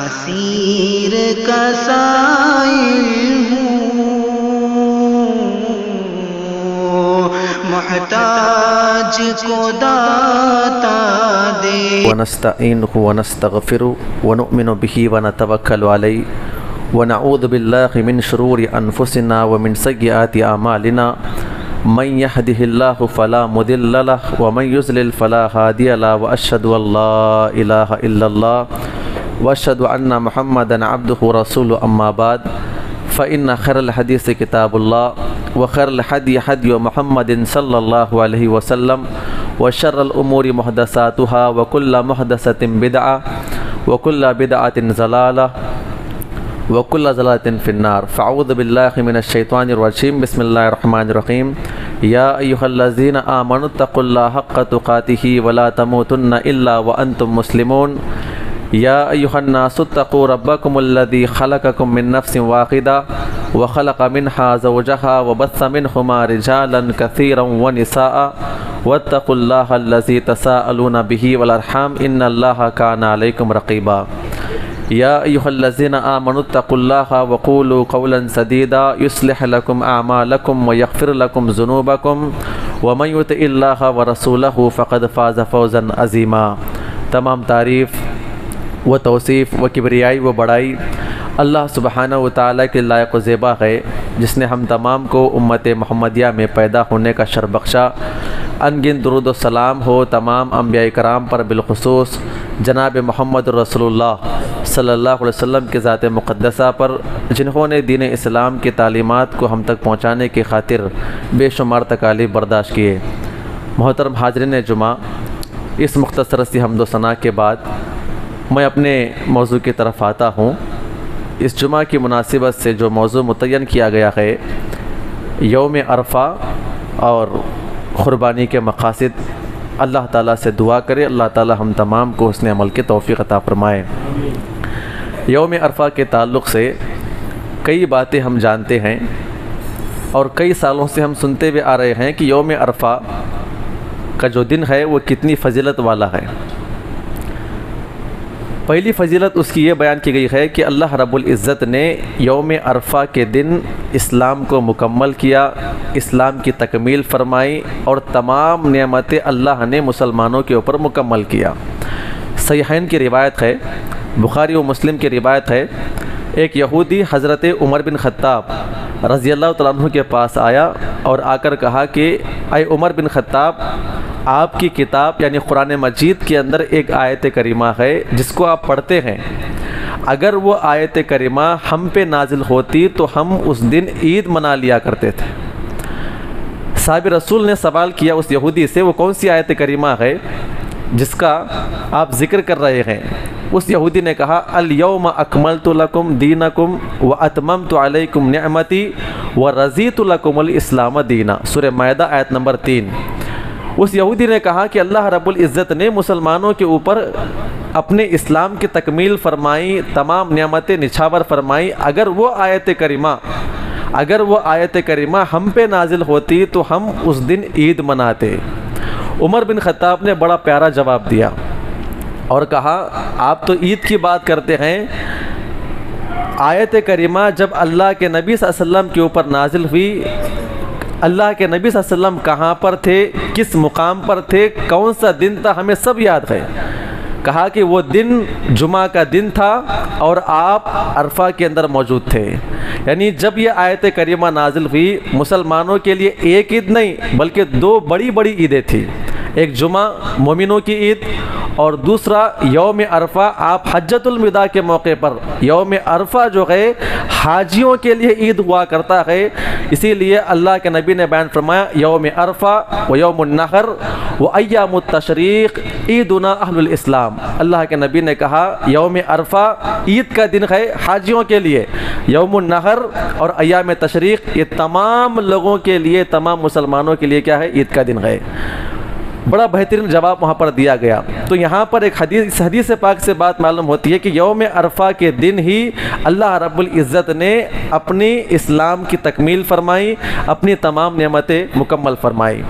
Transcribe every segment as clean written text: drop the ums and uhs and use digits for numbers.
اسیر کا سائل ہوں، محتاج کو داتا دے۔ ونستعینہ ونستغفرہ ونؤمن بہ ونتوکل علیہ ونعوذ باللہ من شرور انفسنا ومن سیئات اعمالنا من يهده الله فلا مضل له ومن يضلل فلا هادي له واشهد ان لا اله الا الله واشهد ان محمدا عبده ورسوله اما بعد فان خير الحديث كتاب الله وخير الهدي هدي محمد صلى الله عليه وسلم وشر الامور محدثاتها وكل محدثة بدعة وكل بدعة ضلالة وكل ضلالة في النار فاعوذ بالله من الشيطان الرجيم بسم الله الرحمن الرحيم يا أيها الذين آمنوا اتقوا الله حق تقاته ولا تموتن إلا وأنتم مسلمون يا أيها الناس اتقوا ربكم الذي خلقكم من نفس واحدة وخلق منها زوجها وبث منهما رجالا كثيرا ونساء واتقوا الله الذي تساءلون به والأرحام إن الله كان عليكم رقيبا يا أيها الذين آمنوا اتقوا الله وقولوا قولا سديدا يصلح لكم أعمالكم ويغفر لكم ذنوبكم ومن يطع الله ورسوله فقد فاز فوزا عظيما۔ تمام تعریف و توصیف و کبریائی و بڑائی اللہ سبحانہ و تعالیٰ کے لائق و زیبا ہے، جس نے ہم تمام کو امت محمدیہ میں پیدا ہونے کا شرف بخشا۔ انگن درود و سلام ہو تمام انبیاء کرام پر، بالخصوص جناب محمد رسول اللہ صلی اللہ علیہ وسلم کے ذات مقدسہ پر، جنہوں نے دین اسلام کی تعلیمات کو ہم تک پہنچانے کی خاطر بے شمار تکالیف برداشت کیے۔ محترم حاضرین جمعہ، اس مختصر سی حمد و ثنا کے بعد میں اپنے موضوع کی طرف آتا ہوں۔ اس جمعہ کی مناسبت سے جو موضوع متعین کیا گیا ہے، یوم عرفہ اور قربانی کے مقاصد، اللہ تعالیٰ سے دعا کرے اللہ تعالیٰ ہم تمام کو حسن عمل کی توفیق عطا فرمائے۔ یوم عرفہ کے تعلق سے کئی باتیں ہم جانتے ہیں اور کئی سالوں سے ہم سنتے ہوئے آ رہے ہیں کہ یوم عرفہ کا جو دن ہے وہ کتنی فضیلت والا ہے۔ پہلی فضیلت اس کی یہ بیان کی گئی ہے کہ اللہ رب العزت نے یوم عرفہ کے دن اسلام کو مکمل کیا، اسلام کی تکمیل فرمائی اور تمام نعمتیں اللہ نے مسلمانوں کے اوپر مکمل کیا۔ صحیحین کی روایت ہے، بخاری و مسلم کی روایت ہے، ایک یہودی حضرت عمر بن خطاب رضی اللہ تعالیٰ عنہ کے پاس آیا اور آ کر کہا کہ اے عمر بن خطاب، آپ کی کتاب یعنی قرآن مجید کے اندر ایک آیت کریمہ ہے جس کو آپ پڑھتے ہیں، اگر وہ آیت کریمہ ہم پہ نازل ہوتی تو ہم اس دن عید منا لیا کرتے تھے۔ صحابہ رسول نے سوال کیا اس یہودی سے، وہ کون سی آیت کریمہ ہے جس کا آپ ذکر کر رہے ہیں؟ اس یہودی نے کہا الیوم اکملت لکم دینکم واتممت علیکم نعمتی ورضیت لکم الاسلام دینا، سورہ مائدہ آیت نمبر 3۔ اس یہودی نے کہا کہ اللہ رب العزت نے مسلمانوں کے اوپر اپنے اسلام کی تکمیل فرمائی، تمام نعمتیں نچھاور فرمائی، اگر وہ آیت کریمہ ہم پہ نازل ہوتی تو ہم اس دن عید مناتے۔ عمر بن خطاب نے بڑا پیارا جواب دیا اور کہا آپ تو عید کی بات کرتے ہیں، آیت کریمہ جب اللہ کے نبی صلی اللہ علیہ وسلم کے اوپر نازل ہوئی، اللہ کے نبی صلی اللہ علیہ وسلم کہاں پر تھے، کس مقام پر تھے، کون سا دن تھا، ہمیں سب یاد ہے۔ کہا کہ وہ دن جمعہ کا دن تھا اور آپ عرفہ کے اندر موجود تھے۔ یعنی جب یہ آیت کریمہ نازل ہوئی، مسلمانوں کے لیے ایک عید نہیں بلکہ دو بڑی بڑی عیدیں تھیں، ایک جمعہ مومنوں کی عید اور دوسرا یوم عرفہ۔ آپ حجۃ الوداع کے موقع پر یوم عرفہ جو ہے حاجیوں کے لیے عید ہوا کرتا ہے، اسی لیے اللہ کے نبی نے بیان فرمایا یوم عرفہ و یوم النحر و ایام التشریق عیدنا اہل الاسلام۔ اللہ کے نبی نے کہا یوم عرفہ عید کا دن ہے حاجیوں کے لیے، یوم النحر اور ایام تشریق یہ تمام لوگوں کے لیے، تمام مسلمانوں کے لیے کیا ہے، عید کا دن ہے۔ بڑا بہترین جواب وہاں پر دیا گیا۔ تو یہاں پر ایک حدیث پاک سے بات معلوم ہوتی ہے کہ یوم عرفہ کے دن ہی اللہ رب العزت نے اپنی اسلام کی تکمیل فرمائی، اپنی تمام نعمتیں مکمل فرمائی۔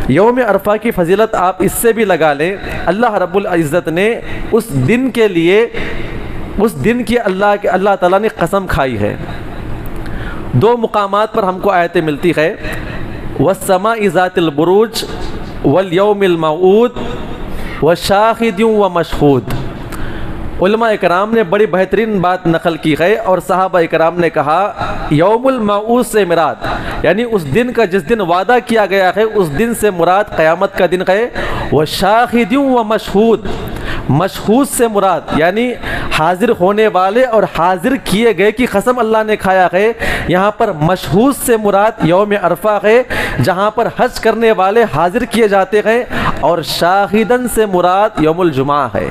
یوم عرفہ کی فضیلت آپ اس سے بھی لگا لیں، اللہ رب العزت نے اس دن کے لیے اس دن کی اللہ تعالیٰ نے قسم کھائی ہے۔ دو مقامات پر ہم کو آیتیں ملتی ہے، وَالسَّمَاءِ ذَاتِ الْبُرُوجِ وَالْيَوْمِ الْمَوْعُودِ وَشَاهِدٍ وَمَشْهُودٍ۔ علماء اکرام نے بڑی بہترین بات نقل کی ہے اور صحابہ اکرام نے کہا یوم الموعود سے مراد یعنی اس دن کا جس دن وعدہ کیا گیا ہے اس دن سے مراد قیامت کا دن ہے۔ وَشَاهِدٍ وَمَشْهُودٍ، مشہود سے مراد یعنی حاضر ہونے والے اور حاضر کیے گئے کی قسم اللہ نے کھایا ہے۔ یہاں پر مشہود سے مراد یوم عرفہ ہے جہاں پر حج کرنے والے حاضر کیے جاتے ہیں، اور شاہدن سے مراد یوم الجمعہ ہے۔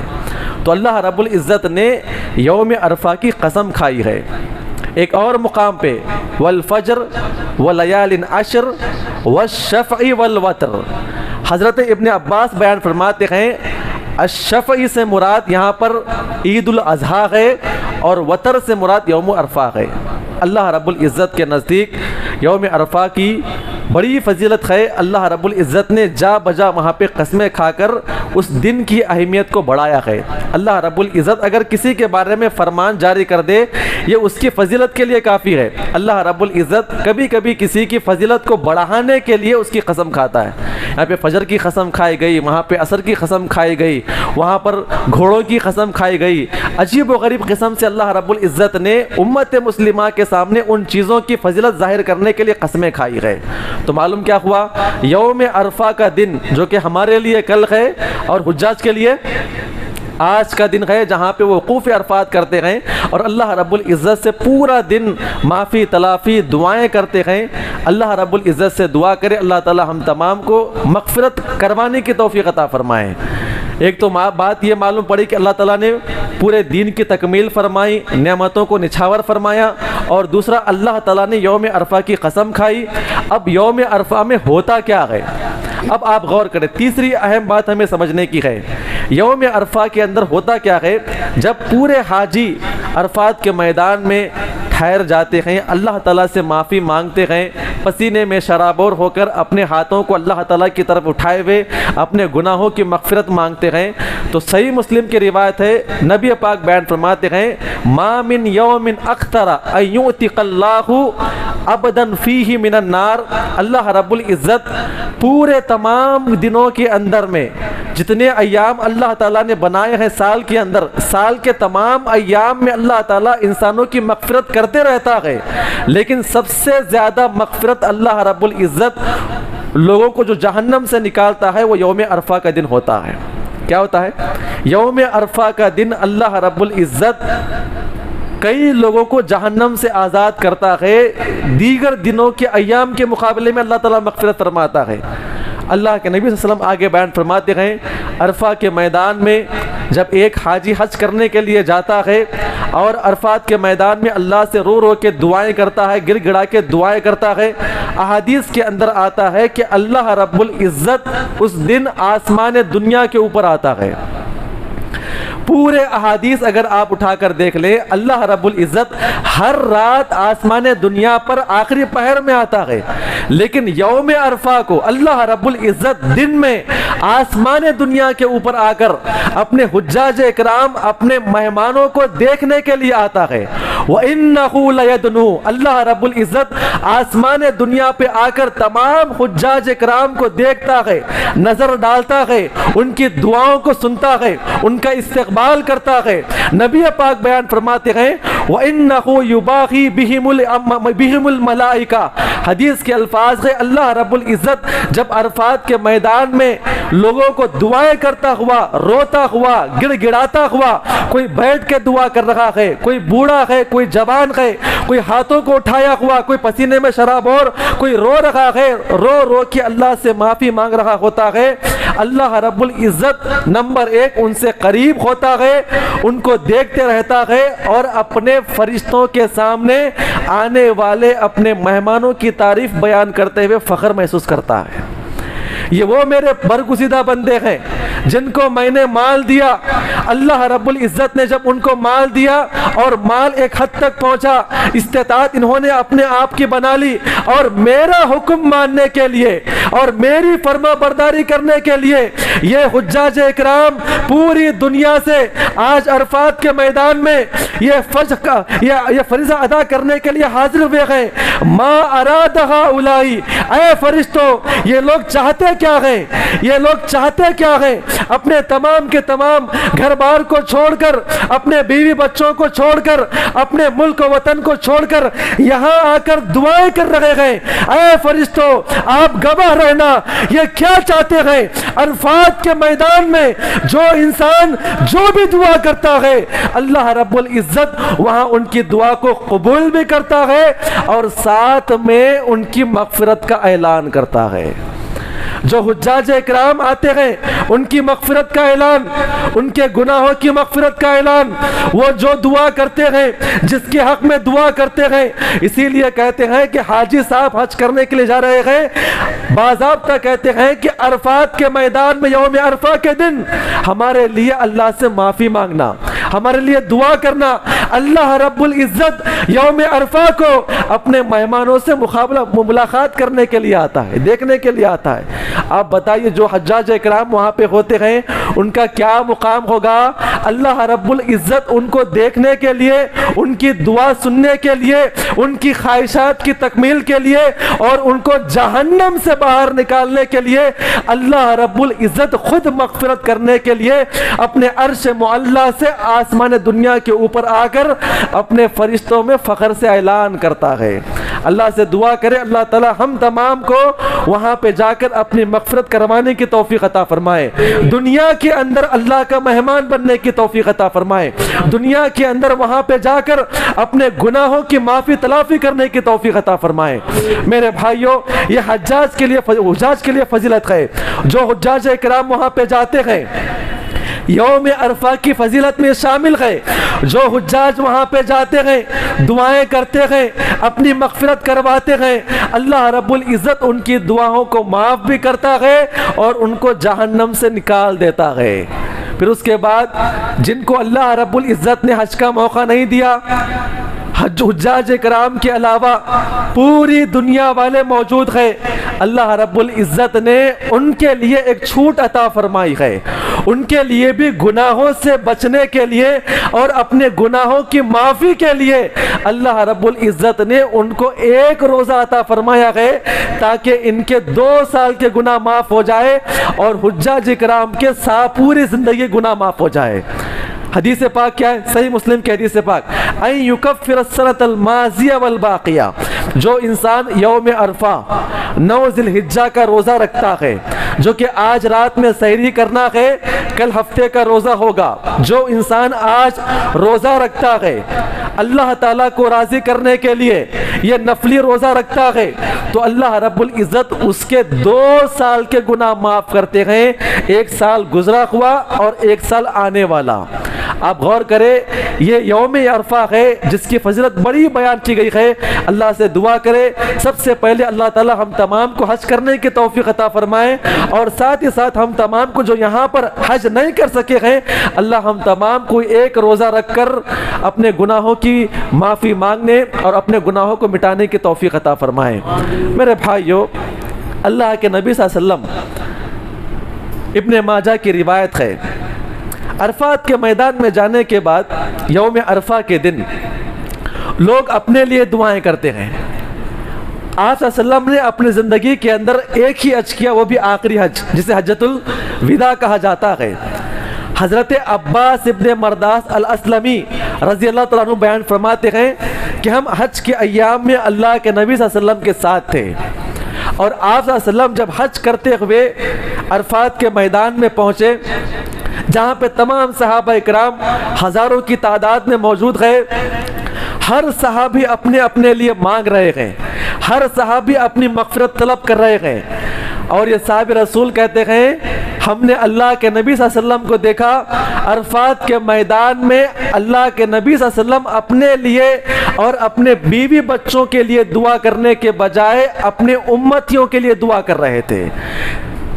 تو اللہ رب العزت نے یوم عرفہ کی قسم کھائی ہے۔ ایک اور مقام پہ والفجر ولیال عشر والشفع والوتر، حضرت ابن عباس بیان فرماتے ہیں الشفع سے مراد یہاں پر عید الاضحیٰ ہے اور وتر سے مراد یوم عرفہ ہے۔ اللہ رب العزت کے نزدیک یوم عرفہ کی بڑی فضیلت ہے۔ اللہ رب العزت نے جا بجا وہاں پہ قسمیں کھا کر اس دن کی اہمیت کو بڑھایا ہے۔ اللہ رب العزت اگر کسی کے بارے میں فرمان جاری کر دے یہ اس کی فضیلت کے لیے کافی ہے۔ اللہ رب العزت کبھی کبھی کسی کی فضیلت کو بڑھانے کے لیے اس کی قسم کھاتا ہے۔ یہاں پہ فجر کی قسم کھائی گئی، وہاں پہ عصر کی قسم کھائی گئی، وہاں پر گھوڑوں کی قسم کھائی گئی۔ عجیب و غریب قسم سے اللہ رب العزت نے امت مسلمہ کے سامنے ان چیزوں کی فضیلت ظاہر کرنے کے لیے قسمیں کھائی ہے۔ تو معلوم کیا ہوا، یوم عرفہ کا دن جو کہ ہمارے لیے کل ہے اور حجاج کے لیے آج کا دن ہے جہاں پہ وہ وقوف عرفات کرتے ہیں اور اللہ رب العزت سے پورا دن معافی تلافی دعائیں کرتے ہیں۔ اللہ رب العزت سے دعا کرے اللہ تعالی ہم تمام کو مغفرت کروانے کی توفیق عطا فرمائے۔ ایک تو بات یہ معلوم پڑی کہ اللہ تعالیٰ نے پورے دین کی تکمیل فرمائی، نعمتوں کو نچھاور فرمایا، اور دوسرا اللہ تعالیٰ نے یوم عرفہ کی قسم کھائی۔ اب یوم عرفہ میں ہوتا کیا ہے، اب آپ غور کریں، تیسری اہم بات ہمیں سمجھنے کی ہے۔ یوم عرفہ کے اندر ہوتا کیا ہے، جب پورے حاجی عرفات کے میدان میں ٹھہر جاتے ہیں، اللہ تعالیٰ سے معافی مانگتے ہیں، پسینے میں شرابور ہو کر اپنے ہاتھوں کو اللہ تعالیٰ کی طرف اٹھائے ہوئے اپنے گناہوں کی مغفرت مانگتے ہیں، تو صحیح مسلم کی روایت ہے، نبی پاک بیان فرماتے ہیں ما من یوم اکثر ان یعتق اللہ عبدا فیہ من النار، اللہ رب العزت پورے تمام دنوں کے اندر میں جتنے ایام اللہ تعالیٰ نے بنائے ہیں سال کے اندر، سال کے تمام ایام میں اللہ تعالیٰ انسانوں کی مغفرت کرتے رہتا ہے، لیکن سب سے زیادہ مغفرت اللہ رب العزت لوگوں کو جو جہنم سے نکالتا ہے وہ یوم عرفہ کا دن ہوتا ہے۔ کیا ہوتا ہے؟ یوم عرفہ کا دن اللہ رب العزت کئی لوگوں کو جہنم سے آزاد کرتا ہے، دیگر دنوں کے ایام کے مقابلے میں اللہ تعالیٰ مغفرت فرماتا ہے۔ اللہ کے نبی صلی اللہ علیہ وسلم آگے بیان فرماتے ہیں عرفہ کے میدان میں جب ایک حاجی حج کرنے کے لیے جاتا ہے اور عرفات کے میدان میں اللہ سے رو رو کے دعائیں کرتا ہے، گر گڑا کے دعائیں کرتا ہے، احادیث کے اندر آتا ہے کہ اللہ رب العزت اس دن آسمان دنیا کے اوپر آتا ہے۔ پورے احادیث اگر آپ اٹھا کر دیکھ لیں، اللہ رب العزت ہر رات آسمان دنیا پر آخری پہر میں آتا ہے، لیکن یوم عرفہ کو اللہ رب العزت دن میں آسمان دنیا کے اوپر آ کر اپنے حجاج اکرام اپنے مہمانوں کو دیکھنے کے لیے آتا ہے۔ وَإِنَّهُ لَيَدْنُو، اللہ رب العزت آسمان دنیا پہ آ کر تمام حجاج اکرام کو دیکھتا ہے، نظر ڈالتا ہے، ان کی دعاؤں کو سنتا ہے، ان کا استقبال کرتا ہے۔ نبی پاک بیان فرماتے ہیں وَإِنَّهُ يُبَاغِي بِهِمُ الْمَلَائِكَةُ، حدیث کے الفاظ ہے اللہ رب العزت جب عرفات کے میدان میں لوگوں کو دعائیں کرتا ہوا، روتا ہوا، گڑ گڑاتا ہوا، کوئی بیٹھ کے دعا کر رہا ہے، کوئی بوڑھا ہے، کوئی جوان ہے، کوئی ہاتھوں کو اٹھایا ہوا، کوئی پسینے میں شراب اور کوئی رو رہا ہے، رو رو کے اللہ سے معافی مانگ رہا ہوتا ہے، اللہ رب العزت نمبر ایک ان سے قریب ہوتا ہے، ان کو دیکھتے رہتا ہے اور اپنے فرشتوں کے سامنے آنے والے اپنے مہمانوں کی تعریف بیان کرتے ہوئے فخر محسوس کرتا ہے۔ یہ وہ میرے برگزیدہ بندے ہیں جن کو میں نے مال دیا، اللہ رب العزت نے جب ان کو مال دیا اور مال ایک حد تک پہنچا، استطاعت انہوں نے اپنے آپ کی بنا لی، اور میرا حکم ماننے کے لیے اور میری فرما برداری کرنے کے لیے یہ حجاج اکرام پوری دنیا سے آج عرفات کے میدان میں یہ فریضہ ادا کرنے کے لیے حاضر ہوئے ہیں۔ ما ارادہ اولائی، اے فرشتوں یہ لوگ چاہتے کیا ہیں؟ یہ لوگ چاہتے کیا ہیں؟ اپنے تمام کے تمام گھر بار کو چھوڑ کر، اپنے بیوی بچوں کو چھوڑ کر، اپنے ملک و وطن کو چھوڑ کر یہاں آ کر دعائیں کر رہے ہیں۔ اے فرشتوں آپ گواہ رہنا، یہ کیا چاہتے ہیں؟ عرفات کے میدان میں جو انسان جو بھی دعا کرتا ہے، اللہ رب العزت وہاں ان کی دعا کو قبول بھی کرتا ہے اور ساتھ میں ان کی مغفرت کا اعلان کرتا ہے۔ جو حجاج اکرام آتے ہیں ان کی مغفرت کا اعلان، ان کے گناہوں کی مغفرت کا اعلان، وہ جو دعا کرتے ہیں، جس کے حق میں دعا کرتے ہیں، اسی لیے کہتے ہیں کہ حاجی صاحب حج کرنے کے لیے جا رہے ہیں، باضابطہ کہتے ہیں کہ عرفات کے میدان میں یوم عرفہ کے دن ہمارے لیے اللہ سے معافی مانگنا، ہمارے لیے دعا کرنا۔ اللہ رب العزت یوم عرفہ کو اپنے مہمانوں سے ملاقات کرنے کے لیے آتا ہے، دیکھنے کے لیے آتا ہے۔ آپ بتائیے جو حجاج اکرام وہاں پہ ہوتے ہیں ان کا کیا مقام ہوگا؟ اللہ رب العزت ان کو دیکھنے کے لیے، ان کی دعا سننے کے لیے، ان کی خواہشات کی تکمیل کے لیے اور ان کو جہنم سے باہر نکالنے کے لیے اللہ رب العزت خود مغفرت کرنے کے لیے اپنے عرش معلی سے آسمان دنیا کے اوپر آ کر اپنے فرشتوں میں فخر سے اعلان کرتا ہے۔ اللہ سے دعا کرے اللہ تعالی ہم تمام کو وہاں پہ جا کر اپنی مغفرت کروانے کی توفیق عطا فرمائے، دنیا کے اندر اللہ کا مہمان بننے کی توفیق عطا فرمائے، دنیا کے اندر وہاں پہ جا کر اپنے گناہوں کی معافی تلافی کرنے کی توفیق عطا فرمائے۔ میرے بھائیوں یہ حجاج کے لیے فضیلت ہے۔ جو حجاج اکرام وہاں پہ جاتے ہیں یوم عرفہ کی فضیلت میں شامل ہے۔ جو حجاج وہاں پہ جاتے ہیں، دعائیں کرتے ہیں، اپنی مغفرت کرواتے ہیں، اللہ رب العزت ان کی دعاؤں کو معاف بھی کرتا ہے اور ان کو جہنم سے نکال دیتا ہے۔ پھر اس کے بعد جن کو اللہ رب العزت نے حج کا موقع نہیں دیا، حجاج اکرام کے علاوہ پوری دنیا والے موجود ہیں، اللہ رب العزت نے ان کے لیے ایک چھوٹ عطا فرمائی ہے۔ ان کے لیے بھی گناہوں سے بچنے کے لیے اور اپنے گناہوں کی معافی کے لیے اللہ رب العزت نے ان کو ایک روزہ عطا فرمایا ہے تاکہ ان کے 2 سال کے گناہ معاف ہو جائے اور حجاج اکرام کے پوری زندگی گناہ معاف ہو جائے۔ حدیث پاک کیا ہے؟ صحیح مسلم کی حدیث پاک، ان یکفر السنۃ الماضیہ والباقیہ، جو انسان یوم عرفہ 9 ذی الحجہ کا روزہ رکھتا ہے، جو کہ آج رات میں سحری کرنا ہے، کل ہفتے کا روزہ ہوگا، جو انسان آج روزہ رکھتا ہے اللہ تعالیٰ کو راضی کرنے کے لیے یہ نفلی روزہ رکھتا ہے تو اللہ رب العزت اس کے 2 سال کے گناہ معاف کرتے ہیں، 1 سال گزرا ہوا اور 1 سال آنے والا۔ آپ غور کریں یہ یوم عرفہ ہے جس کی فضیلت بڑی بیان کی گئی ہے۔ اللہ سے دعا کرے سب سے پہلے اللہ تعالیٰ ہم تمام کو حج کرنے کی توفیق عطا فرمائے اور ساتھ ہی ساتھ ہم تمام کو جو یہاں پر حج نہیں کر سکے ہیں اللہ ہم تمام کو ایک روزہ رکھ کر اپنے گناہوں کی معافی مانگنے اور اپنے گناہوں کو مٹانے کی توفیق عطا فرمائے۔ میرے بھائیو اللہ کے نبی صلی اللہ علیہ وسلم ابن ماجہ کی روایت ہے، عرفات کے میدان میں جانے کے بعد یوم عرفہ کے دن لوگ اپنے لیے دعائیں کرتے ہیں۔ آپ صلی اللہ علیہ وسلم نے اپنی زندگی کے اندر ایک ہی حج کیا، وہ بھی آخری حج جسے حجۃ الوداع کہا جاتا ہے۔ حضرت عباس ابن مرداس الاسلمی رضی اللہ تعالیٰ عنہ بیان فرماتے ہیں کہ ہم حج کے ایام میں اللہ کے نبی صلی اللہ علیہ وسلم کے ساتھ تھے اور آپ صلی اللہ علیہ وسلم جب حج کرتے ہوئے عرفات کے میدان میں پہنچے جہاں پہ تمام صحابہ اکرام ہزاروں کی تعداد میں موجود ہیں، ہر صحابی اپنے اپنے لیے مانگ رہے ہیں، ہر صحابی اپنی مغفرت طلب کر رہے ہیں اور یہ صحابی رسول کہتے ہیں ہم نے اللہ کے نبی صلی اللہ علیہ وسلم کو دیکھا عرفات کے میدان میں اللہ کے نبی صلی اللہ علیہ وسلم اپنے لیے اور اپنے بیوی بچوں کے لیے دعا کرنے کے بجائے اپنے امتیوں کے لیے دعا کر رہے تھے۔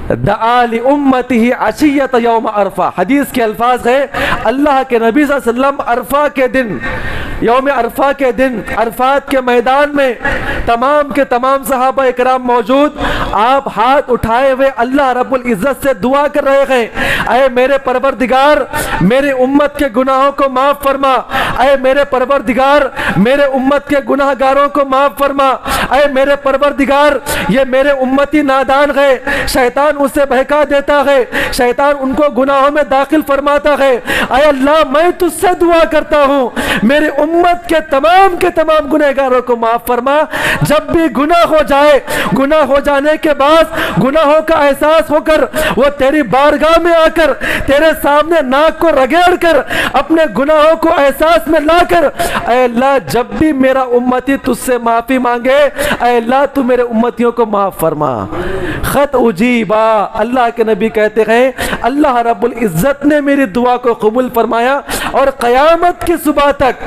دعا لامتہ عشیۃ یوم عرفہ، حدیث کے الفاظ ہے اللہ کے نبی صلی اللہ علیہ وسلم عرفہ کے دن، یوم عرفہ کے دن عرفات کے میدان میں تمام کے تمام صحابہ اکرام موجود، آپ ہاتھ اٹھائے ہوئے اللہ رب العزت سے دعا کر رہے ہیں، اے میرے پروردگار میرے امت کے گناہوں کو معاف فرما، اے میرے پروردگار میرے امت کے گناہ گاروں کو معاف فرما، اے میرے پروردگار یہ میرے امتی نادان ہے، شیطان اسے بہکا دیتا ہے، شیطان ان کو گناہوں میں داخل فرماتا ہے، اے اللہ میں تجھ سے دعا کرتا ہوں میرے امت کے تمام گنہگاروں کو معاف فرما۔ جب بھی گناہ ہو جائے، گناہ ہو جانے کے بعد گناہوں کا احساس ہو کر وہ تیری بارگاہ میں آ کر تیرے سامنے ناک کو رگڑ کر اپنے گناہوں کو احساس میں لا کر، اے اللہ جب بھی میرا امتی تجھ سے معافی مانگے، اے اللہ تو میرے امتیوں کو معاف فرما۔ خط اجیبا، اللہ کے نبی کہتے ہیں اللہ رب العزت نے میری دعا کو قبول فرمایا، اور قیامت کی صبح تک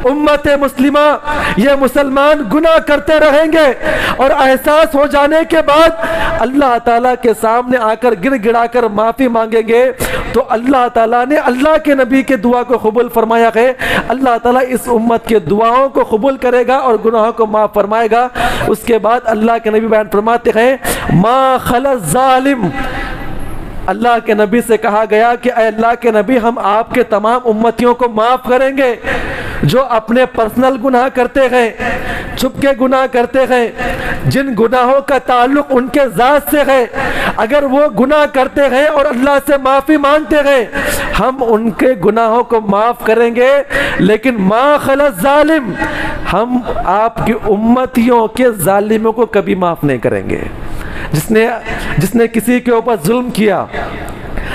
امت مسلمہ یہ مسلمان گناہ کرتے رہیں گے، اور احساس ہو جانے کے بعد اللہ تعالیٰ کے سامنے آ کر گر گڑا کر معافی مانگیں گے، تو اللہ تعالیٰ نے اللہ کے نبی کے دعا کو قبول فرمایا ہے، اللہ تعالیٰ اس امت کے دعاؤں کو قبول کرے گا اور گناہوں کو معاف فرمائے گا۔ اس کے بعد اللہ کے نبی بیان فرماتے ہیں ما خلا الظالم، اللہ کے نبی سے کہا گیا کہ اے اللہ کے نبی ہم آپ کے تمام امتیوں کو معاف کریں گے جو اپنے پرسنل گناہ کرتے ہیں، چھپ کے گناہ کرتے ہیں، جن گناہوں کا تعلق ان کے ذات سے ہے، اگر وہ گناہ کرتے ہیں اور اللہ سے معافی مانگتے ہیں ہم ان کے گناہوں کو معاف کریں گے، لیکن ما خلا الظالم، ہم آپ کی امتیوں کے ظالموں کو کبھی معاف نہیں کریں گے۔ جس نے کسی کے اوپر ظلم کیا،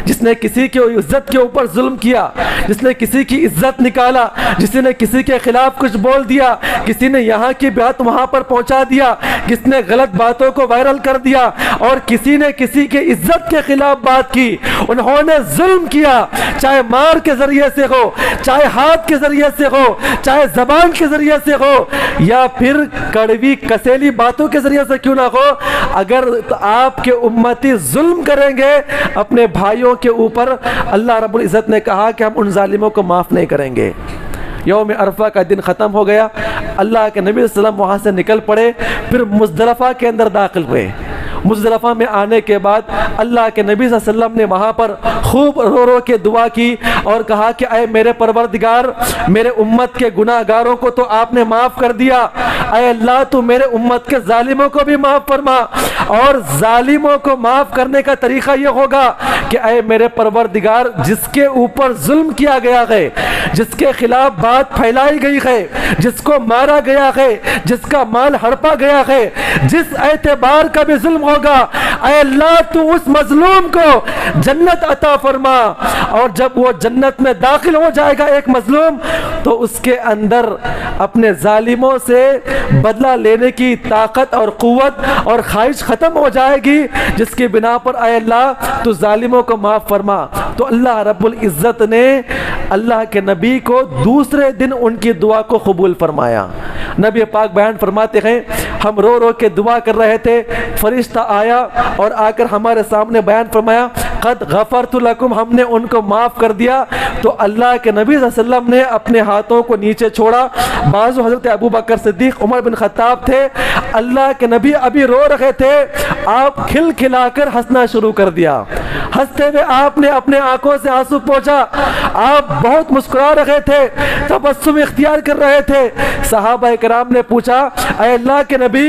جس نے کسی کی عزت کے اوپر ظلم کیا، جس نے کسی کی عزت نکالا، جس نے کسی کے خلاف کچھ بول دیا، کسی نے یہاں کی بات وہاں پر پہنچا دیا، کس نے غلط باتوں کو وائرل کر دیا، اور کسی نے کسی کے عزت کے خلاف بات کی، انہوں نے ظلم کیا، چاہے مار کے ذریعے سے ہو، چاہے ہاتھ کے ذریعے سے ہو، چاہے زبان کے ذریعے سے ہو، یا پھر کڑوی کسیلی باتوں کے ذریعے سے کیوں نہ ہو، اگر آپ کے امتی ظلم کریں گے اپنے بھائیوں کے اوپر، اللہ رب العزت نے کہا کہ ہم ان ظالموں کو معاف نہیں کریں گے۔ یوم عرفہ کا دن ختم ہو گیا، اللہ کے نبی صلی اللہ علیہ وسلم وہاں سے نکل پڑے، پھر مزدلفہ کے اندر داخل ہوئے۔ مزدلفہ میں آنے کے بعد اللہ کے نبی صلی اللہ علیہ وسلم نے وہاں پر خوب رو رو کے دعا کی اور کہا کہ اے میرے پروردگار میرے امت کے گناہ گاروں کو تو آپ نے معاف کر دیا، اے اللہ تو میرے امت کے ظالموں کو بھی معاف فرما، اور ظالموں کو معاف کرنے کا طریقہ یہ ہوگا کہ اے میرے پروردگار جس کے اوپر ظلم کیا گیا ہے، جس کے خلاف بات پھیلائی گئی ہے، جس کو مارا گیا ہے، جس کا مال ہڑپا گیا ہے، جس اعتبار کا بھی ظلم ہوگا، اے اللہ تو اس مظلوم کو جنت عطا فرما، اور جب وہ جنت میں داخل ہو جائے گا ایک مظلوم، تو اس کے اندر اپنے ظالموں سے بدلہ لینے کی طاقت اور قوت اور خواہش ختم ہو جائے گی، جس کی بنا پر اے اللہ تو ظالموں کو معاف فرما۔ تو اللہ رب العزت نے اللہ کے نبی کو دوسرے دن ان کی دعا کو قبول فرمایا۔ نبی پاک بیان فرماتے ہیں ہم رو رو کے دعا کر رہے تھے، فرشتہ آیا اور آ کر ہمارے سامنے بیان فرمایا قد غفرت لکم، ہم نے ان کو معاف کر دیا۔ تو اللہ کے نبی صلی اللہ علیہ وسلم نے اپنے ہاتھوں کو نیچے چھوڑا، بعض حضرت ابو بکر صدیق، عمر بن خطاب تھے، اللہ کے نبی ابھی رو رہے تھے، آپ کھل کھلا کر ہنسنا شروع کر دیا، ہنستے ہوئے آپ نے اپنے آنکھوں سے آنسو پوچھا، آپ بہت مسکرا رہے تھے، تبسم اختیار کر رہے تھے۔ صحابہ کرام نے پوچھا اے اللہ کے نبی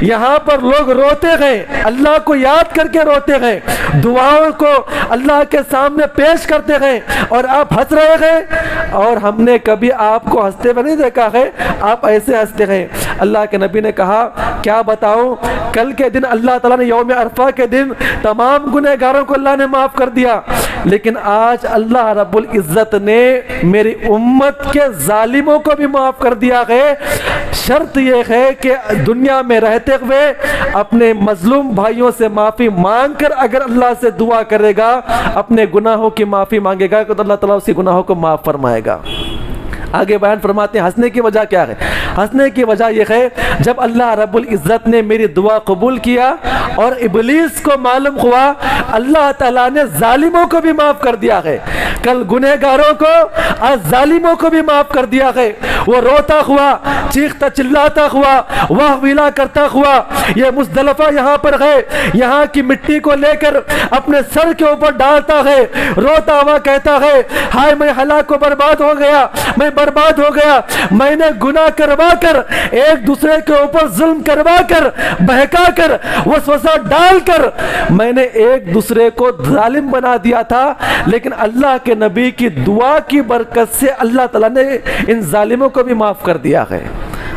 یہاں پر لوگ روتے ہیں، اللہ کو یاد کر کے روتے ہیں، دعاؤں کو اللہ کے سامنے پیش کرتے ہیں، اور آپ ہنس رہے ہیں، اور ہم نے کبھی آپ کو ہنستے ہوئے نہیں دیکھا ہے، آپ ایسے ہنستے ہیں۔ اللہ کے نبی نے کہا کیا بتاؤں، کل کے دن اللہ تعالیٰ نے یوم عرفہ کے دن تمام گنہگاروں کو اللہ نے معاف کر دیا، لیکن آج اللہ رب العزت نے میری امت کے ظالموں کو بھی معاف کر دیا ہے۔ شرط یہ ہے کہ دنیا میں رہتے ہوئے اپنے مظلوم بھائیوں سے معافی مانگ کر اگر اللہ سے دعا کرے گا، اپنے گناہوں کی معافی مانگے گا تو اللہ تعالیٰ اسی گناہوں کو معاف فرمائے گا۔ آگے بیان فرماتے ہیں ہنسنے کی وجہ کیا ہے؟ ہنسنے کی وجہ یہ ہے جب اللہ رب العزت نے میری دعا قبول کیا اور ابلیس کو معلوم ہوا اللہ تعالیٰ نے ظالموں کو بھی معاف کر دیا ہے، کل گنہگاروں کو آج ظالموں کو بھی معاف کر دیا ہے، وہ روتا ہوا، چیختا چلاتا ہوا، واہ ویلا کرتا ہوا، یہ مزدلفہ یہاں پر ہے، یہاں کی مٹی کو لے کر اپنے سر کے اوپر ڈالتا ہے، روتا ہوا کہتا ہے ہائے میں ہلاک و برباد ہو گیا، میں برباد ہو گیا، میں نے گناہ کروا کر، ایک دوسرے کے اوپر ظلم کروا کر، بہکا کر، وسوسہ ڈال کر میں نے ایک دوسرے کو ظالم بنا دیا تھا، لیکن اللہ کے نبی کی دعا کی برکت سے اللہ تعالیٰ نے ان ظالموں کو بھی معاف کر دیا ہے۔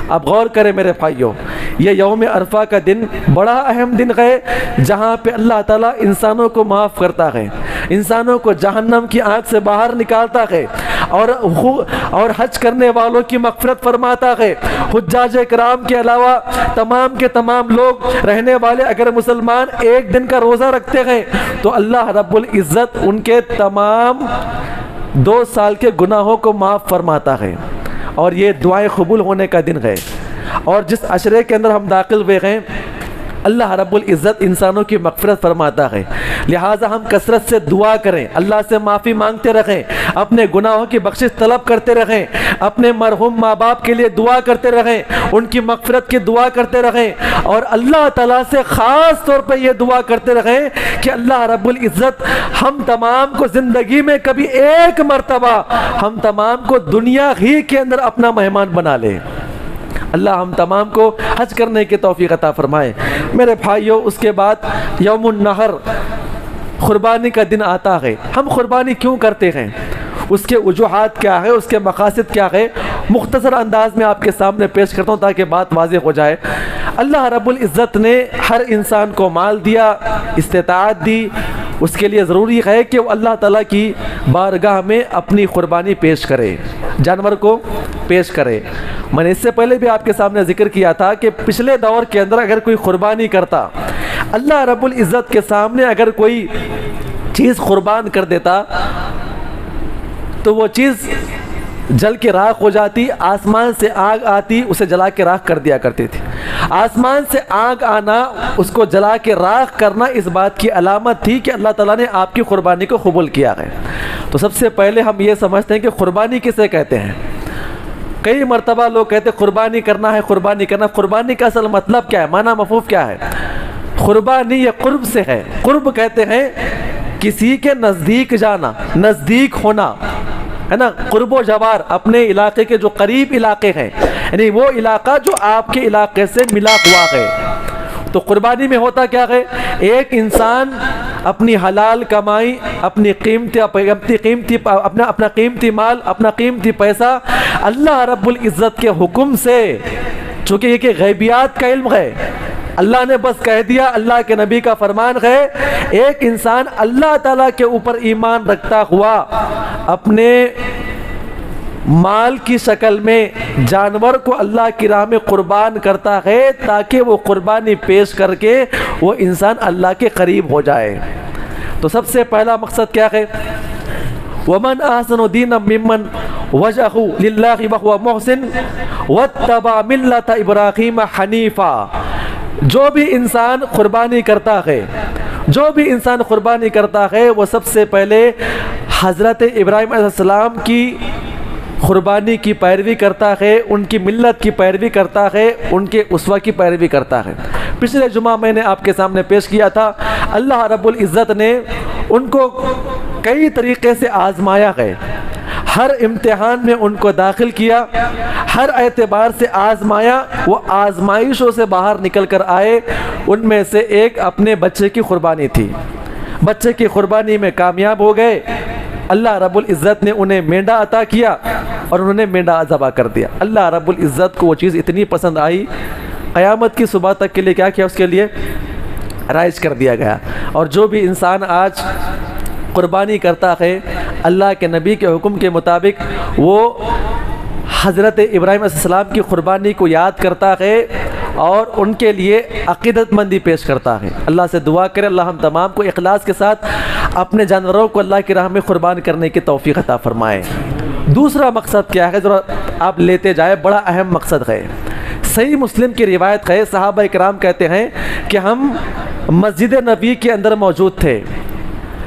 اب غور کریں میرے بھائیوں، یہ یوم عرفہ کا دن بڑا اہم دن ہے جہاں پہ اللہ تعالیٰ انسانوں کو معاف کرتا ہے، انسانوں کو جہنم کی آنکھ سے باہر نکالتا ہے، اور حج کرنے والوں کی مغفرت فرماتا ہے۔ حجاج کرام کے علاوہ تمام کے تمام لوگ رہنے والے اگر مسلمان ایک دن کا روزہ رکھتے ہیں تو اللہ رب العزت ان کے تمام 2 سال کے گناہوں کو معاف فرماتا ہے، اور یہ دعائیں قبول ہونے کا دن ہے۔ اور جس عشرے کے اندر ہم داخل ہوئے ہیں اللہ رب العزت انسانوں کی مغفرت فرماتا ہے، لہٰذا ہم کثرت سے دعا کریں، اللہ سے معافی مانگتے رہیں، اپنے گناہوں کی بخشش طلب کرتے رہیں، اپنے مرحوم ماں باپ کے لیے دعا کرتے رہیں، ان کی مغفرت کی دعا کرتے رہیں، اور اللہ تعالیٰ سے خاص طور پہ یہ دعا کرتے رہیں کہ اللہ رب العزت ہم تمام کو زندگی میں کبھی ایک مرتبہ ہم تمام کو دنیا ہی کے اندر اپنا مہمان بنا لے۔ اللہ ہم تمام کو حج کرنے کی توفیق عطا فرمائے۔ میرے بھائیوں، اس کے بعد یوم النحر قربانی کا دن آتا ہے۔ ہم قربانی کیوں کرتے ہیں، اس کے وجوہات کیا ہے، اس کے مقاصد کیا ہے، مختصر انداز میں آپ کے سامنے پیش کرتا ہوں تاکہ بات واضح ہو جائے۔ اللہ رب العزت نے ہر انسان کو مال دیا، استطاعت دی، اس کے لیے ضروری ہے کہ وہ اللہ تعالیٰ کی بارگاہ میں اپنی قربانی پیش کرے، جانور کو پیش کرے۔ میں نے اس سے پہلے بھی آپ کے سامنے ذکر کیا تھا کہ پچھلے دور کے اندر اگر کوئی قربانی کرتا، اللہ رب العزت کے سامنے اگر کوئی چیز قربان کر دیتا تو وہ چیز جل کے راکھ ہو جاتی، آسمان سے آگ آتی اسے جلا کے راکھ کر دیا کرتی تھی۔ آسمان سے آگ آنا، اس کو جلا کے راکھ کرنا اس بات کی علامت تھی کہ اللہ تعالیٰ نے آپ کی قربانی کو قبول کیا ہے۔ تو سب سے پہلے ہم یہ سمجھتے ہیں کہ قربانی کسے کہتے ہیں۔ کئی مرتبہ لوگ کہتے ہیں قربانی کرنا ہے، قربانی کرنا۔ قربانی کا اصل مطلب کیا ہے، معنی مفہوم کیا ہے؟ قربانی یہ قرب سے ہے۔ قرب کہتے ہیں کسی کے نزدیک جانا، نزدیک ہونا، ہے نا، قرب و جوار، اپنے علاقے کے جو قریب علاقے ہیں، یعنی وہ علاقہ جو آپ کے علاقے سے ملا ہوا ہے۔ تو قربانی میں ہوتا کیا ہے، ایک انسان اپنی حلال کمائی، اپنا قیمتی مال، اپنا قیمتی پیسہ اللہ رب العزت کے حکم سے، چونکہ یہ کہ غیبیات کا علم ہے، اللہ نے بس کہہ دیا، اللہ کے نبی کا فرمان ہے، ایک انسان اللہ تعالیٰ کے اوپر ایمان رکھتا ہوا اپنے مال کی شکل میں جانور کو اللہ کی راہ میں قربان کرتا ہے تاکہ وہ قربانی پیش کر کے وہ انسان اللہ کے قریب ہو جائے۔ تو سب سے پہلا مقصد کیا ہے، وَمَنْ أَحْسَنُ دِينًا مِّمَّنْ وَجَهَهُ لِلَّهِ وَهُوَ مُحْسِنٌ وَاتَّبَعَ مِلَّةَ إِبْرَاهِيمَ حَنِيفًا۔ جو بھی انسان قربانی کرتا ہے، جو بھی انسان قربانی کرتا ہے، وہ سب سے پہلے حضرت ابراہیم علیہ السلام کی قربانی کی پیروی کرتا ہے، ان کی ملت کی پیروی کرتا ہے، ان کے اسوہ کی پیروی کرتا ہے۔ پچھلے جمعہ میں نے آپ کے سامنے پیش کیا تھا، اللہ رب العزت نے ان کو کئی طریقے سے آزمایا ہے، ہر امتحان میں ان کو داخل کیا، ہر اعتبار سے آزمایا، وہ آزمائشوں سے باہر نکل کر آئے۔ ان میں سے ایک اپنے بچے کی قربانی تھی، بچے کی قربانی میں کامیاب ہو گئے، اللہ رب العزت نے انہیں مینڈا عطا کیا اور انہوں نے مینڈا ذبح کر دیا۔ اللہ رب العزت کو وہ چیز اتنی پسند آئی، قیامت کی صبح تک کے لیے کیا کیا، اس کے لیے رائج کر دیا گیا۔ اور جو بھی انسان آج قربانی کرتا ہے اللہ کے نبی کے حکم کے مطابق، وہ حضرت ابراہیم علیہ السلام کی قربانی کو یاد کرتا ہے اور ان کے لیے عقیدت مندی پیش کرتا ہے۔ اللہ سے دعا کرے اللہ ہم تمام کو اخلاص کے ساتھ اپنے جانوروں کو اللہ کی راہ میں قربان کرنے کی توفیق عطا فرمائے۔ دوسرا مقصد کیا ہے ذرا آپ لیتے جائے، بڑا اہم مقصد ہے۔ صحیح مسلم کی روایت ہے، صحابہ کرام کہتے ہیں کہ ہم مسجد نبی کے اندر موجود تھے،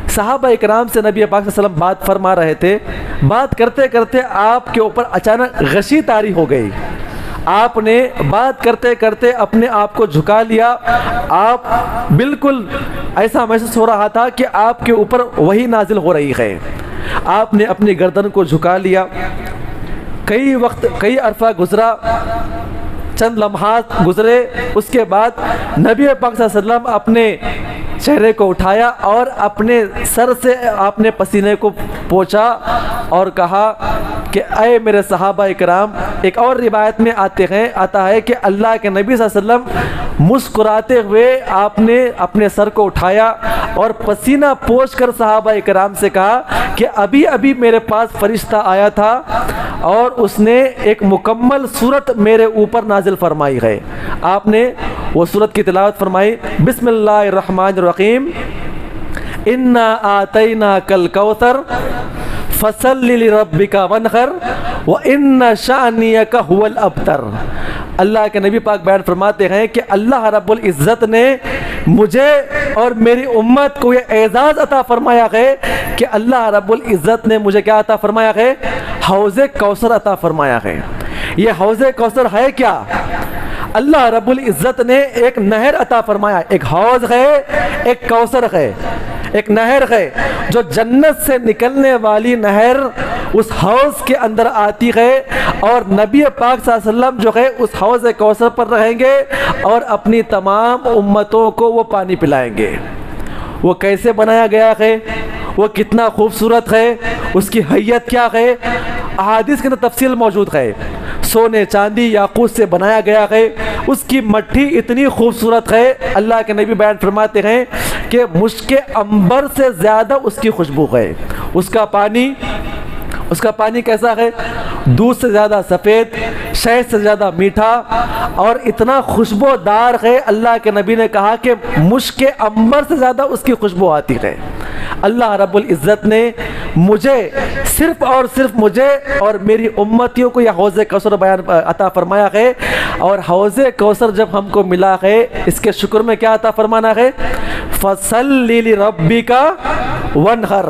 صحابہ کرام سے نبی پاک صلی اللہ علیہ وسلم بات فرما رہے تھے، بات کرتے کرتے آپ کے اوپر اچانک غشی طاری ہو گئی، آپ نے بات کرتے کرتے اپنے آپ کو جھکا لیا، آپ بالکل ایسا محسوس ہو رہا تھا کہ آپ کے اوپر وحی نازل ہو رہی ہے، آپ نے اپنی گردن کو جھکا لیا، کئی عرصہ گزرا، چند لمحات گزرے، اس کے بعد نبی پاک صلی اللہ علیہ وسلم اپنے چہرے کو اٹھایا اور اپنے سر سے آپ نے پسینے کو پوچھا اور کہا کہ اے میرے صحابہ کرام، ایک اور روایت میں آتا ہے کہ اللہ کے نبی صلی اللہ علیہ وسلم مسکراتے ہوئے آپ نے اپنے سر کو اٹھایا اور پسینہ پوچھ کر صحابہ کرام سے کہا کہ ابھی ابھی میرے پاس فرشتہ آیا تھا اور اس نے ایک مکمل صورت میرے اوپر نازل فرمائی ہے۔ آپ نے وہ صورت کی تلاوت فرمائی، بسم اللہ الرحمن الرحیم، انا آتیناک الکوثر فصل لربک وانحر وان شانیک هو الابتر۔ اللہ کے نبی پاک بیان فرماتے ہیں کہ اللہ رب العزت نے مجھے اور میری امت کو یہ اعزاز عطا فرمایا ہے کہ اللہ رب العزت نے مجھے کیا عطا فرمایا ہے؟ حوض کوثر عطا فرمایا ہے۔ یہ حوض کوثر ہے کیا؟ اللہ رب العزت نے ایک نہر عطا فرمایا، ایک حوض ہے، ایک کوثر ہے، ایک نہر ہے جو جنت سے نکلنے والی نہر اس حوض کے اندر آتی ہے، اور نبی پاک صلی اللہ علیہ وسلم جو ہے اس حوض کوثر پر رہیں گے اور اپنی تمام امتوں کو وہ پانی پلائیں گے۔ وہ کیسے بنایا گیا ہے، وہ کتنا خوبصورت ہے، اس کی حیت کیا ہے، احادیث کے اندر تفصیل موجود ہے۔ سونے چاندی یاقوت سے بنایا گیا ہے، اس کی مٹی اتنی خوبصورت ہے، اللہ کے نبی بیان فرماتے ہیں کہ مشک عنبر سے زیادہ اس کی خوشبو ہے۔ اس کا پانی کیسا ہے؟ دودھ سے زیادہ سفید، شہد سے زیادہ میٹھا اور اتنا خوشبودار ہے، اللہ کے نبی نے کہا کہ مشک عنبر سے زیادہ اس کی خوشبو آتی ہے۔ اللہ رب العزت نے مجھے صرف اور صرف مجھے اور میری امتیوں کو یہ حوض کوثر عطا فرمایا ہے، اور حوض کوثر جب ہم کو ملا ہے اس کے شکر میں کیا عطا فرمانا ہے؟ فَصَلِّ لِرَبِّكَ وَانْحَرْ۔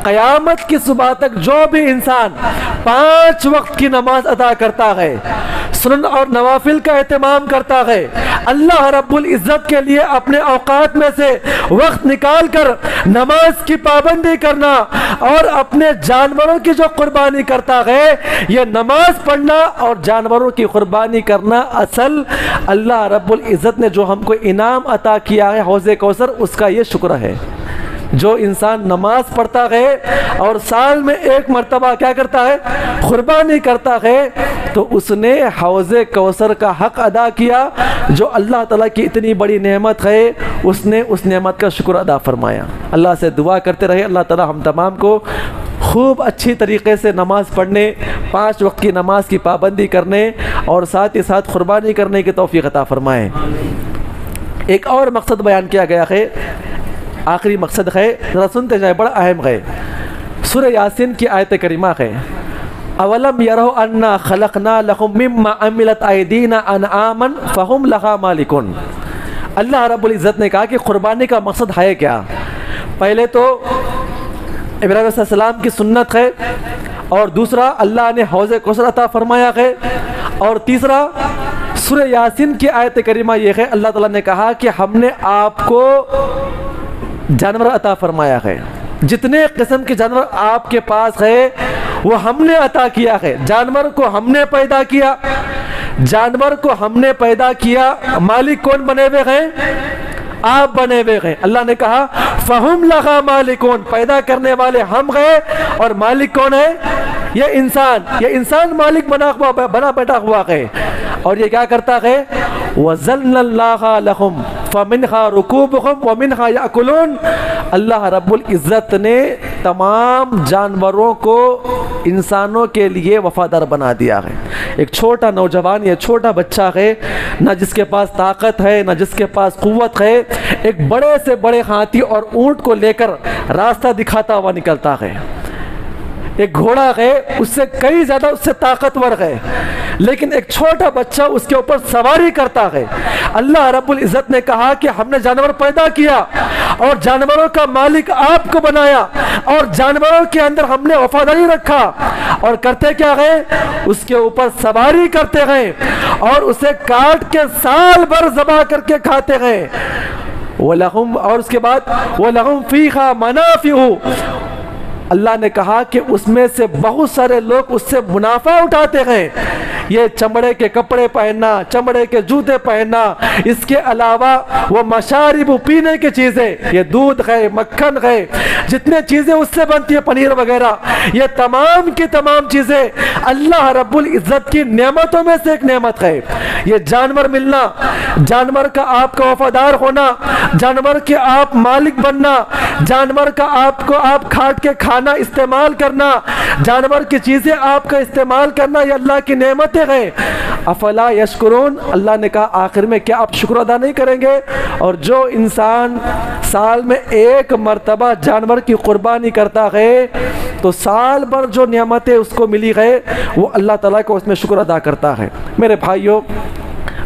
قیامت کی صبح تک جو بھی انسان 5 وقت کی نماز ادا کرتا ہے، سنن اور نوافل کا اہتمام کرتا ہے، اللہ رب العزت کے لیے اپنے اوقات میں سے وقت نکال کر نماز کی پابندی کرنا اور اپنے جانوروں کی جو قربانی کرتا ہے، یہ نماز پڑھنا اور جانوروں کی قربانی کرنا اصل اللہ رب العزت نے جو ہم کو انعام عطا کیا ہے حوض کوثر، اس کا یہ شکر ہے۔ جو انسان نماز پڑھتا ہے اور سال میں 1 مرتبہ کیا کرتا ہے؟ قربانی کرتا ہے، تو اس نے حوض کوثر کا حق ادا کیا، جو اللہ تعالیٰ کی اتنی بڑی نعمت ہے، اس نے اس نعمت کا شکر ادا فرمایا۔ اللہ سے دعا کرتے رہے اللہ تعالیٰ ہم تمام کو خوب اچھی طریقے سے نماز پڑھنے، 5 وقت کی نماز کی پابندی کرنے اور ساتھ ہی ساتھ قربانی کرنے کی توفیق عطا فرمائے۔ ایک اور مقصد بیان کیا گیا ہے، آخری مقصد ہے، ذرا سنتے جائیں، بڑا اہم ہے۔ سورہ یاسین کی آیت کریمہ ہے، اولم یروا انا خلقنا لهم مما عملت ایدینا انعاما فهم لها مالکون۔ اللہ رب العزت نے کہا کہ قربانی کا مقصد ہے کیا؟ پہلے تو ابراہیم علیہ السلام کی سنت ہے، اور دوسرا اللہ نے حوض کوثر عطا فرمایا ہے، اور تیسرا سورہ یاسین کی آیت کریمہ یہ ہے، اللہ تعالیٰ نے کہا کہ ہم نے آپ کو جانور عطا فرمایا ہے، جتنے قسم کے جانور آپ کے پاس ہے وہ ہم نے عطا کیا ہے۔ جانور کو ہم نے پیدا کیا، جانور کو ہم نے پیدا کیا، مالک کون بنے ہوئے ہیں؟ آپ بنے ہوئے ہیں۔ اللہ نے کہا فَهُمْ لَهَا مَالِكُونَ، پیدا کرنے والے ہم ہیں، اور مالک کون ہے؟ یہ انسان مالک بنا بیٹھا ہوا ہے، اور یہ کیا کرتا ہے؟ وَزَلْنَ اللَّهَ لَهُمْ فَمِنْهَا رُكُوبُهُمْ وَمِنْهَا يَأْكُلُونَ۔ اللہ رب العزت نے تمام جانوروں کو انسانوں کے لیے وفادار بنا دیا ہے۔ ایک چھوٹا نوجوان، یہ چھوٹا بچہ ہے، نہ جس کے پاس طاقت ہے نہ جس کے پاس قوت ہے، ایک بڑے سے بڑے ہاتھی اور اونٹ کو لے کر راستہ دکھاتا ہوا نکلتا ہے۔ ایک گھوڑا ہے اس سے کئی زیادہ اس سے طاقتور ہے، لیکن ایک چھوٹا بچہ اس کے اوپر سواری کرتا ہے۔ اللہ رب العزت نے کہا کہ ہم نے جانور پیدا کیا اور جانوروں کا مالک آپ کو بنایا، اور جانوروں کے اندر ہم نے وفاداری رکھا، اور کرتے کیا گئے؟ اس کے اوپر سواری کرتے گئے اور اسے کاٹ کے سال بھر ذبح کر کے کھاتے گئے۔ وَلَهُمْ، اور اس کے بعد وَلَهُمْ فِيهَا مَنَافِعُ، اللہ نے کہا کہ اس میں سے بہت سارے لوگ اس سے منافع اٹھاتے ہیں۔ یہ چمڑے کے کپڑے پہننا، چمڑے کے جوتے پہننا، اس کے علاوہ وہ مشارب پینے کی چیزیں، یہ دودھ ہے، مکھن ہے، جتنے چیزیں اس سے بنتی ہے، پنیر وغیرہ، یہ تمام کی تمام چیزیں اللہ رب العزت کی نعمتوں میں سے ایک نعمت ہے۔ یہ جانور ملنا، جانور کا آپ کا وفادار ہونا، جانور کے آپ مالک بننا، جانور کا آپ کو آپ کھاٹ کے کھانا استعمال کرنا، جانور کی چیزیں آپ کا استعمال کرنا، یہ اللہ کی نعمتیں ہیں۔ افلا یشکرون، اللہ نے کہا آخر میں کیا آپ شکر ادا نہیں کریں گے؟ اور جو انسان سال میں ایک مرتبہ جانور کی قربانی کرتا ہے تو سال بھر جو نعمتیں اس کو ملی ہے وہ اللہ تعالیٰ کو اس میں شکر ادا کرتا ہے۔ میرے بھائیوں،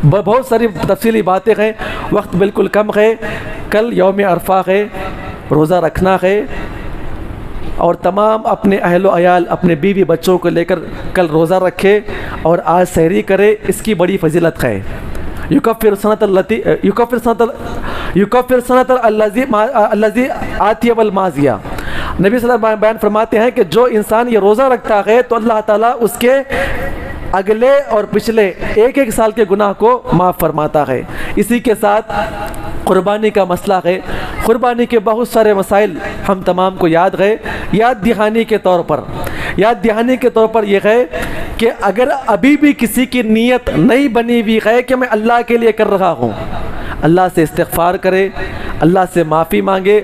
بہت ساری تفصیلی باتیں ہیں، وقت بالکل کم ہے۔ کل یوم عرفہ ہے، روزہ رکھنا ہے، اور تمام اپنے اہل و عیال، اپنے بیوی بچوں کو لے کر کل روزہ رکھے اور آج سحری کرے، اس کی بڑی فضیلت ہے۔ یکفر سنت الذی آتیہ والماضیہ، نبی صلی اللہ علیہ وسلم بیان فرماتے ہیں کہ جو انسان یہ روزہ رکھتا ہے تو اللہ تعالیٰ اس کے اگلے اور پچھلے ایک ایک سال کے گناہ کو معاف فرماتا ہے۔ اسی کے ساتھ قربانی کا مسئلہ ہے، قربانی کے بہت سارے مسائل ہم تمام کو یاد ہے۔ یاد دہانی کے طور پر یہ ہے کہ اگر ابھی بھی کسی کی نیت نہیں بنی ہوئی ہے کہ میں اللہ کے لیے کر رہا ہوں، اللہ سے استغفار کرے، اللہ سے معافی مانگے۔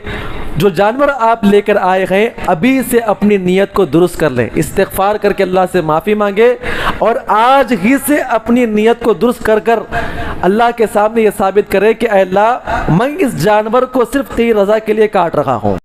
جو جانور آپ لے کر آئے ہیں ابھی سے اپنی نیت کو درست کر لیں، استغفار کر کے اللہ سے معافی مانگے، اور آج ہی سے اپنی نیت کو درست کر کر اللہ کے سامنے یہ ثابت کرے کہ اے اللہ، میں اس جانور کو صرف تیری رضا کے لیے کاٹ رہا ہوں۔